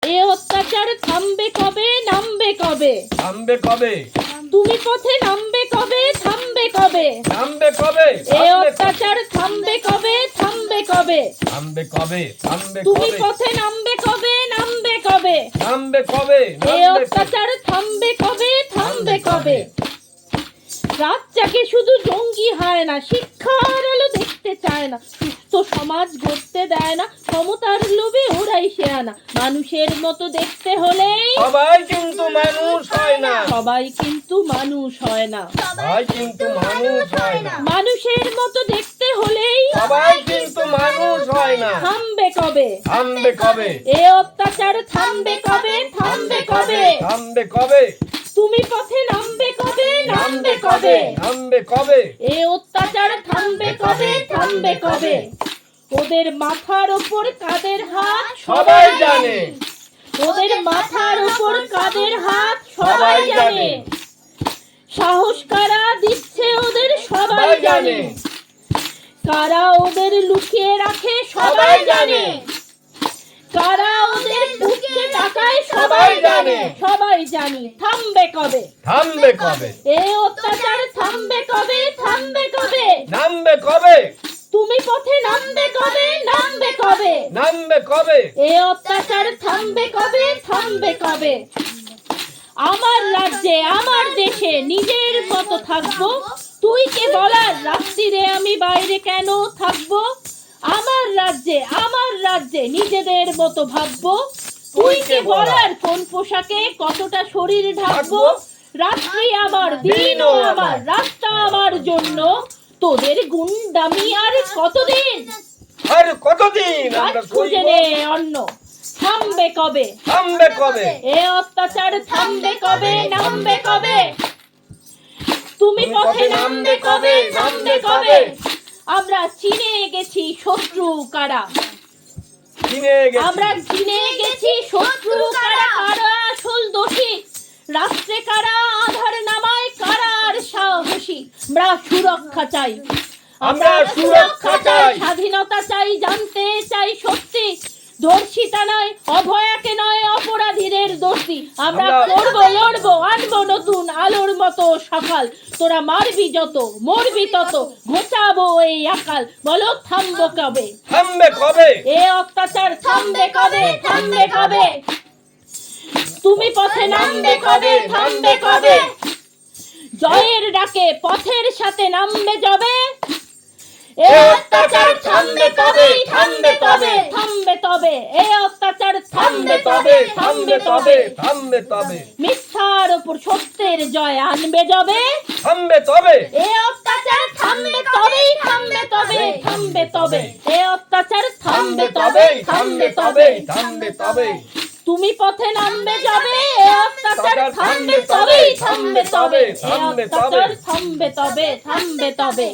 এ অত্যাচার থামবে কবে, নামবে কবে? থামবে কবে? তুমি পথে নামবে কবে, থামবে কবে? নামবে কবে? এ অত্যাচার থামবে কবে, থামবে কবে? থামবে কবে? থামবে তুমি কবে? পথে নামবে কবে, নামবে কবে? নামবে কবে? এ অত্যাচার থামবে কবে, থামবে কবে? রাত জাগে শুধু জঙ্গি হয় না, শিক্ষার আলো দেখতে চায় না, সুস্থ সমাজ গড়তে দেয় না, ক্ষমতার লোভে ওরাই শেয়ানা। মানুষের মতো দেখতে হলেই সবাই কিন্তু মানুষ হয় না। সবাই কিন্তু মানুষ হয় না। সবাই কিন্তু মানুষ হয় না। মানুষের মতো দেখতে হলেই সবাই কিন্তু মানুষ হয় না। থামবে কবে? থামবে কবে? এ অত্যাচার থামবে কবে, থামবে কবে? থামবে কবে? তুমি পথে নামবে কবে, নামবে কবে? নামবে কবে? এ অত্যাচার থামবে কবে, থামবে কবে? ওদের মাথার উপর কাদের হাত সবাই জানে। ওদের মাথার উপর কাদের হাত সবাই জানে। সাহস কারা দিচ্ছে ওদের সবাই জানে। কারা ওদের লুকিয়ে রাখে সবাই জানে। কারা ওদের বুকে টাকায় সবাই জানে। সবাই জানি। থামবে কবে? থামবে কবে? এ অত্যাচার থামবে কবে, থামবে কবে? নামবে কবে? তুমি পথে নামবে কবে, নামবে কবে? নামবে কবে? এ অত্যাচার থামবে কবে, থামবে কবে? আমার রাজ্যে আমার দেশে নিজের মতো থাকবো, তুই কে বলার রাত্রিরে আমি বাইরে কেন থাকবো? আমার রাজ্যে নিজেদের মতো ভাববো, তুই কে বলার কোন পোশাকে কতটা শরীর ঢাকবো? রাত্রি আমার, দিনও আমার, রাতটা আমার জন্য, তোদের গুন্ডামি আর কতদিন? আর কতদিন আমরা খুঁজে নে অন্য। থামবে কবে? থামবে কবে? এ অত্যাচার থামবে কবে, নামবে কবে? তুমি পথে নামবে কবে, নামবে কবে? আমরা চিনে গেছি শত্রু কারা। চিনে গেছি। আমরা চিনে গেছি শত্রু কারা, কারা আসল দোষী, রাত্রে কারা আধার নামায়, কারা আর সাহসী। আমরা সুরক্ষা চাই, আমরা সুরক্ষা চাই। স্বাধীনতা চাই, জানতে চাই সত্যি, ধর্ষিতা নয়, অভয়াকে নয়, অপরাধীদের দোষী। আমরা করবো, লড়বো, আনবো নতুন আলোর মতো সকাল। তোরা মারবি যত, মরবি তত, ঘোচাবো এই আকাল। বলো থামবো কবে? থামবে কবে? এ অত্যাচার থামবে কবে, থামবে কবে? তুমি পথে নামবে কবে, থামবে কবে? জয়ের ডাকে পথের সাথে নামবে যবে, এ অত্যাচার থামবে কবে, থামবে কবে? থামবে তবে, এ অত্যাচার থামবে তবে, থামবে তবে। থামবে তবে। মিথ্যার উপর সত্যের জয় আনবে যবে, থামবে তবে। এ অত্যাচার থামবে তবেই, থামবে তবে, থামবে তবে। এ অত্যাচার থামবে তবে, থামবে তবে। থামবে তবে। তুমি পথে নামবে যাবে, এ অত্যাচার থামবে তবেই, থামবে তবে। এ অত্যাচার থামবে তবে, থামবে তবে।